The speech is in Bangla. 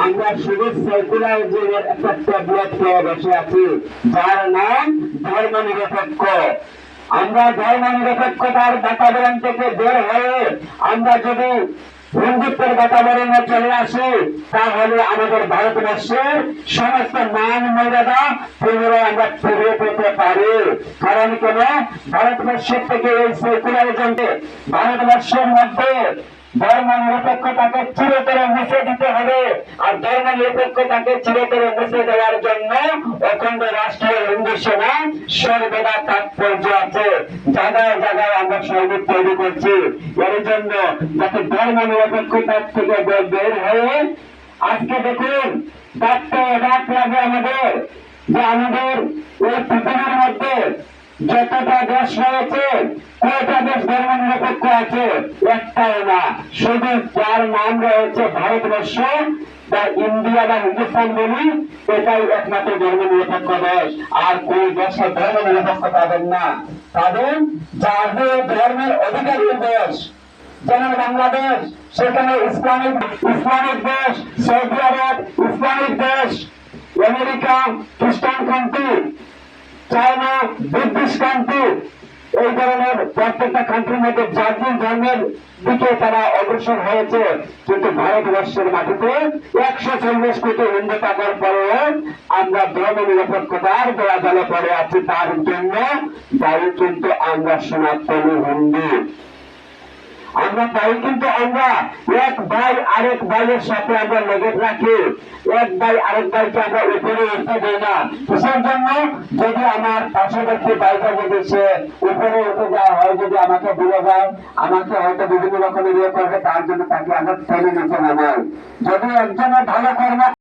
আমরা শুধু সেকুলারিজমের একটা ট্যাবলেট পেয়ে বসে আছি, যার নাম ধর্ম নিরপেক্ষ। আমরা ধর্ম নিরপেক্ষতার বাতাবরণ থেকে বের হয়ে আমরা যদি হিন্দুত্বের বাতাবরণে চলে আসি, তাহলে আমাদের ভারতবর্ষের সমস্ত মান মর্যাদা পুনরায় আমরা ফিরে পেতে পারি। কারণ কেন, ভারতবর্ষের থেকে এই সেকুলারিজমকে ভারতবর্ষের মধ্যে ধর্ম নিরপেক্ষতাকে চিরতরে মুছে দিতে হবে। আর ধর্ম নিরপেক্ষতাকে চিরতরে মুছে দেওয়ার জন্য অখণ্ড রাষ্ট্রীয় হিন্দু সেনা সর্বদা তাৎপর্য আছে। জায়গায় জায়গায় আমরা সৈনিক তৈরি করছি এর জন্য, যাতে ধর্ম নিরপেক্ষতার থেকে বের হয়ে আজকে দেখুন ডাক লাগে আমাদের, যে আমাদের এই পৃথিবীর মধ্যে যতটা দেশ রয়েছে, কয়টা দেশ ধর্ম নিরপেক্ষ আছে? একটাও না। শুধু যার নাম রয়েছে ভারতবর্ষ বা ইন্ডিয়া বা হিন্দুস্তান বলি, এটাই একমাত্র ধর্ম নিরপেক্ষ দেশ। আর কোন দেশে ধর্ম নিরপেক্ষ পাবেন না, পাবেন যাদের ধর্মের অধিকারী দেশ, যেমন বাংলাদেশ, সেখানে ইসলামিক দেশ, সৌদি আরব ইসলামিক দেশ, আমেরিকা খ্রিস্টান কান্ট্রি, চায়না বুদ্ধিস্ট কান্ট্রি, এই ধরনের প্রত্যেকটা কান্ট্রির মধ্যে জাতীয় ধর্মের দিকে তারা অগ্রসর হয়েছে। কিন্তু ভারতবর্ষের মাটিতে 140 কোটি হিন্দু থাকার পরেও আমরা ধর্ম নিরপেক্ষতার দেওয়া জলে পড়ে আছি। তার জন্য দায়ী কিন্তু আমরা সনাতনী হিন্দু। আমরা তাই কিন্তু আমরা এক ভাই আরেক ভাইয়ের সাথে আমরা লেগে রাখি, এক ভাই আরেক ভাইকে আমরা উপরে উঠতে দিই না। কিসের জন্য? যদি আমার পার্শ্ববর্তী ভাইটা যদি সে উপরে উঠে যাওয়া হয়, যদি আমাকে ভুলে যায়, আমাকে হয়তো বিভিন্ন রকমের ইয়ে করবে, তার জন্য তাকে আমরা টেনে নিতে নামাই। যদি একজনের ভালো কর্ম